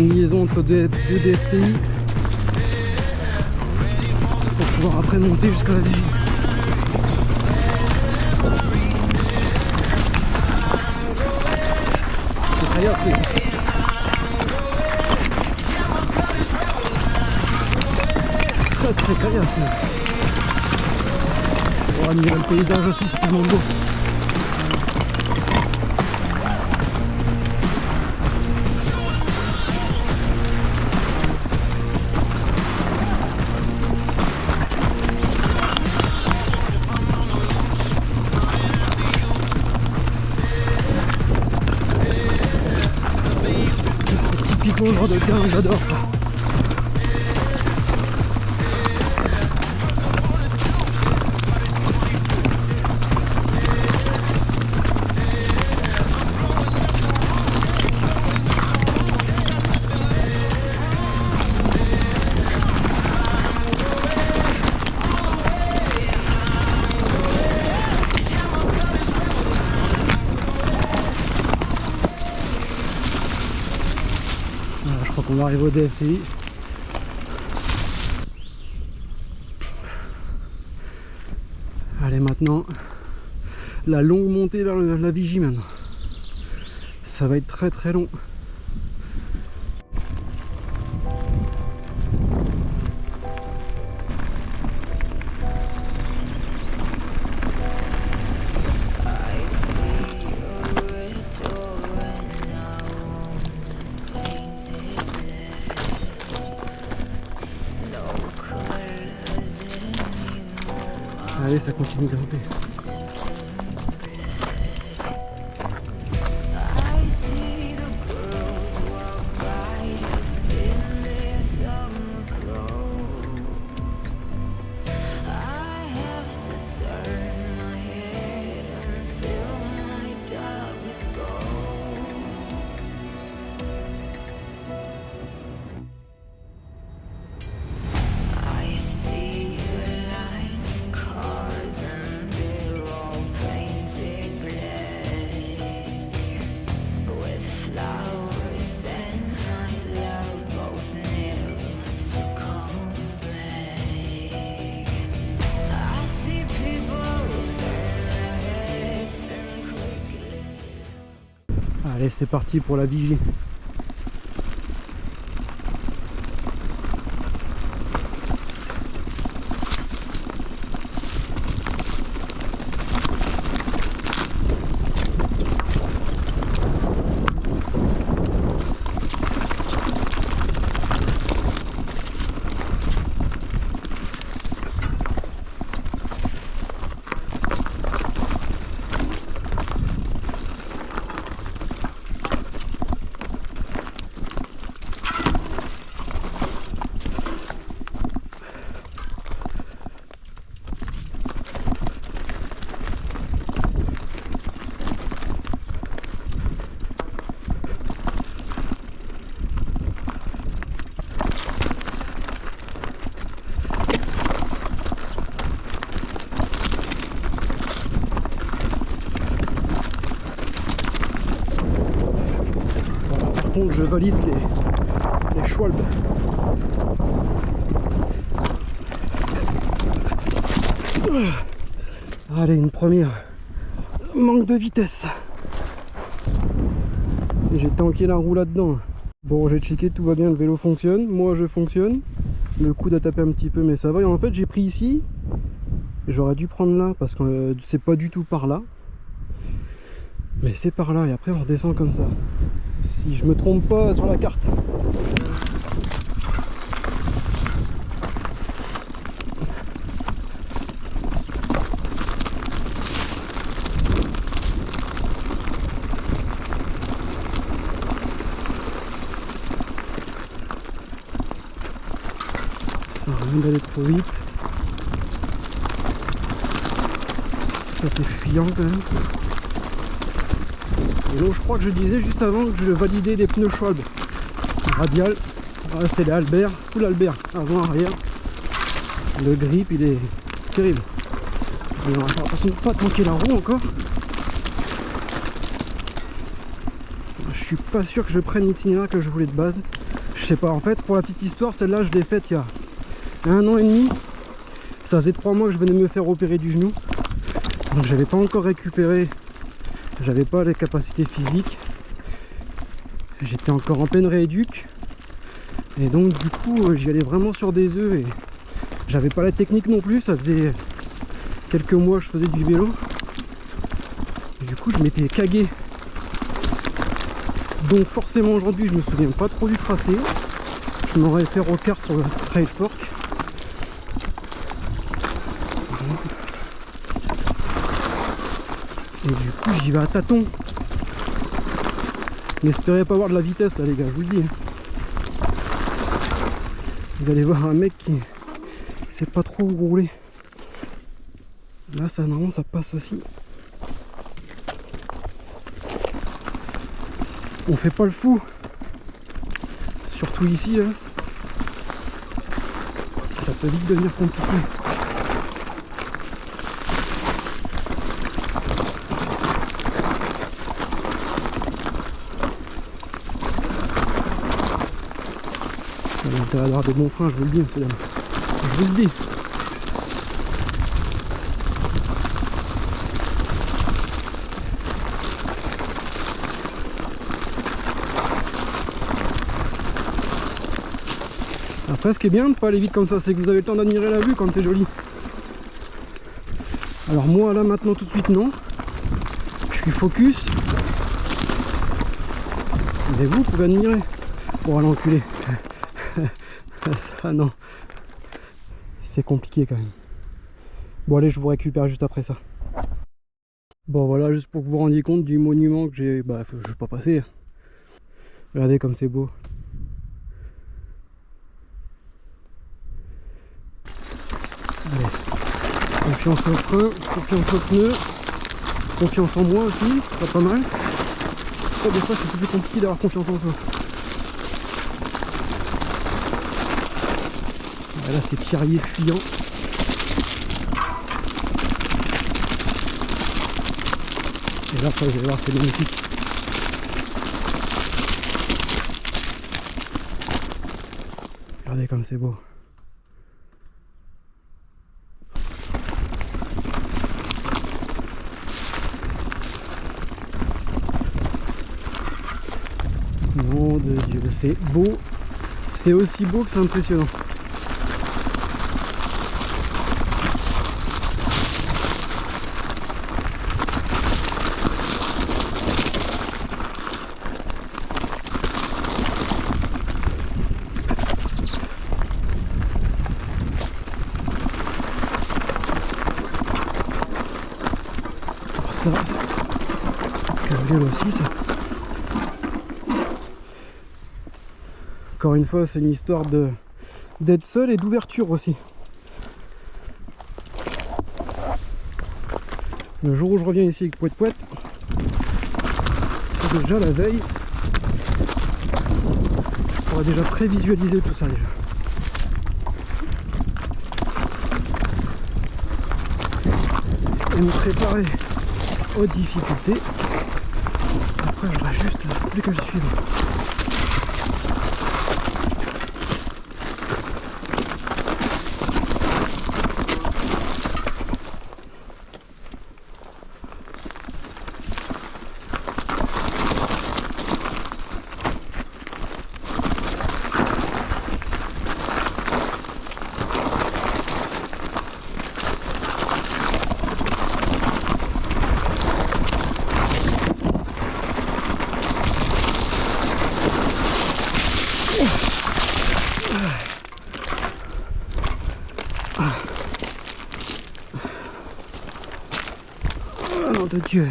point de liaison entre deux DFCI pour pouvoir après monter jusqu'à la vigie. C'est très bien, c'est très bien. On va admirer le paysage aussi, c'est tellement beau. Typiquement le genre de terrain que j'adore. Je crois qu'on va arriver au DFCI. Allez, maintenant la longue montée vers la vigie maintenant. Ça va être très très long. Allez, ça continue de grimper. Allez, c'est parti pour la vigie. Par contre, je valide les Schwalbe. Allez, une première. Manque de vitesse. J'ai tanké la roue là-dedans. Bon, j'ai checké, tout va bien, le vélo fonctionne. Moi, je fonctionne. Le coude a tapé un petit peu, mais ça va. Et en fait, j'ai pris ici. J'aurais dû prendre là, parce que c'est pas du tout par là. Mais c'est par là, et après, on redescend comme ça. Si je me trompe pas sur la carte. Ça sert à rien d'aller trop vite. Ça c'est fuyant quand même. Et donc je crois que je disais juste avant que je validais des pneus Schwalbe radial. Voilà, c'est les Albert, full Albert, avant, arrière. Le grip il est terrible. Et on va faire attention de ne pas tanker la roue encore. Je suis pas sûr que je prenne l'itinéraire que je voulais de base. Je sais pas, en fait, pour la petite histoire, celle-là, je l'ai faite il y a 1 an et demi. Ça faisait 3 mois que je venais de me faire opérer du genou. Donc j'avais pas encore récupéré, j'avais pas les capacités physiques. J'étais encore en pleine rééduque. Et donc du coup, j'y allais vraiment sur des œufs et j'avais pas la technique non plus. Ça faisait quelques mois que je faisais du vélo. Et du coup, je m'étais cagué. Donc forcément aujourd'hui, je me souviens pas trop du tracé. Je m'en réfère aux cartes sur le Trail Fork. Et du coup j'y vais à tâtons. N'espérez pas avoir de la vitesse là les gars, je vous le dis. Vous allez voir un mec qui sait pas trop où rouler. Là ça normalement ça passe aussi. On fait pas le fou. Surtout ici là. Ça peut vite devenir compliqué. On a intérêt d'avoir des bons freins, je vous le dis, monsieur. Je vous le dis. Après, ce qui est bien de pas aller vite comme ça, c'est que vous avez le temps d'admirer la vue quand c'est joli. Alors moi, là, maintenant, tout de suite, non. Je suis focus. Mais vous pouvez admirer. Pour aller enculer. Ça, non. C'est compliqué quand même. Bon, allez, je vous récupère juste après ça. Bon, voilà, juste pour que vous vous rendiez compte du monument que j'ai... Bah, je vais pas passer. Regardez comme c'est beau. Allez. Confiance au frein, confiance au pneu, confiance en moi aussi, c'est pas mal. Oh, des fois c'est plus compliqué d'avoir confiance en soi. Là c'est Pierrier fuyant. Et là après vous allez voir, c'est magnifique. Regardez comme c'est beau. Nom de Dieu, c'est beau. C'est aussi beau que c'est impressionnant. Ça, casse-gueule aussi ça. Encore une fois, c'est une histoire d'être seul et d'ouverture aussi. Le jour où je reviens ici avec Pouet Pouet, déjà la veille, on va déjà prévisualiser tout ça déjà. Et me préparer aux difficultés. Après, je voudrais juste plus que le suivre. Oh nom de Dieu.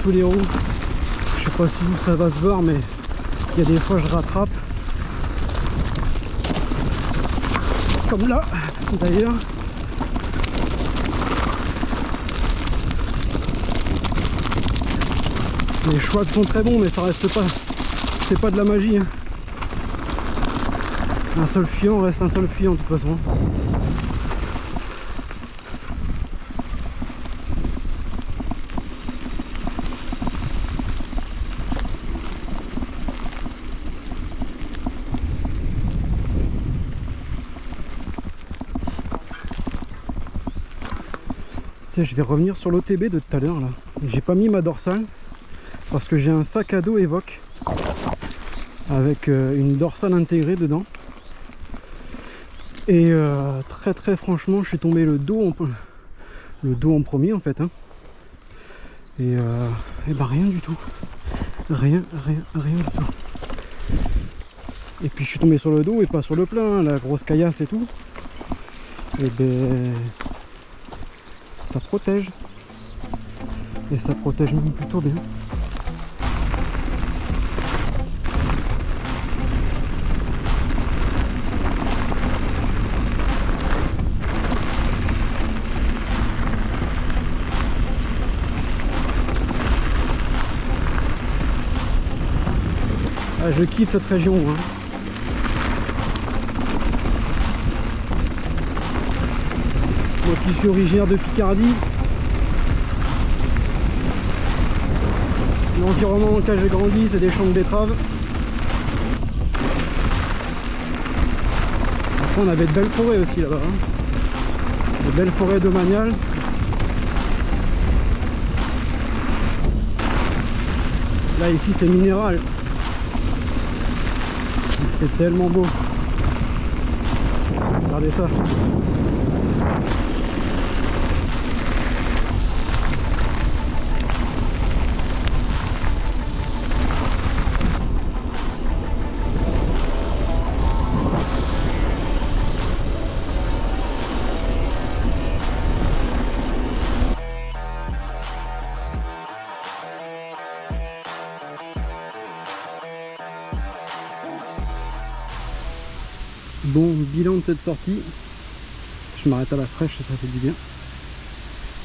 sous les roues. Je sais pas si vous ça va se voir, mais il y a des fois je rattrape. Comme là d'ailleurs. Les choix sont très bons, mais ça reste pas, c'est pas de la magie, hein. Un seul fuyant reste un seul fuyant de toute façon. Tiens, je vais revenir sur l'OTB de tout à l'heure là. J'ai pas mis ma dorsale parce que j'ai un sac à dos Evoque avec une dorsale intégrée dedans. Et très franchement, je suis tombé le dos en premier en fait, hein. Et bah rien du tout. Rien du tout. Et puis je suis tombé sur le dos et pas sur le plein, hein, la grosse caillasse et tout. Et ben ça protège. Et ça protège même plutôt bien. Ah, je kiffe cette région, hein. Moi qui suis originaire de Picardie, l'environnement dans lequel j'ai grandi, c'est des champs de betteraves. Après, on avait de belles forêts aussi là-bas, hein. De belles forêts domaniales. Là, ici, c'est minéral. C'est tellement beau. Regardez ça. Bon, bilan de cette sortie. Je m'arrête à la fraîche, ça fait du bien.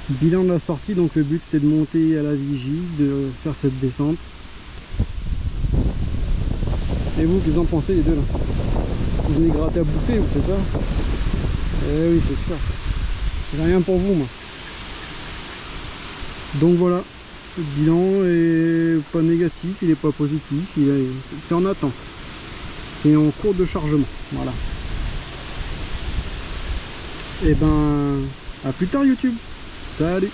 Bilan de la sortie, donc le but c'était de monter à la vigie, de faire cette descente. Et vous, qu'est-ce que vous en pensez les deux là? Vous venez gratter à bouffer, vous faites ça? Eh oui, c'est sûr. J'ai rien pour vous, moi. Donc voilà, le bilan est pas négatif, il est pas positif, c'est en attente. C'est en cours de chargement, voilà. Et ben, à plus tard YouTube. Salut.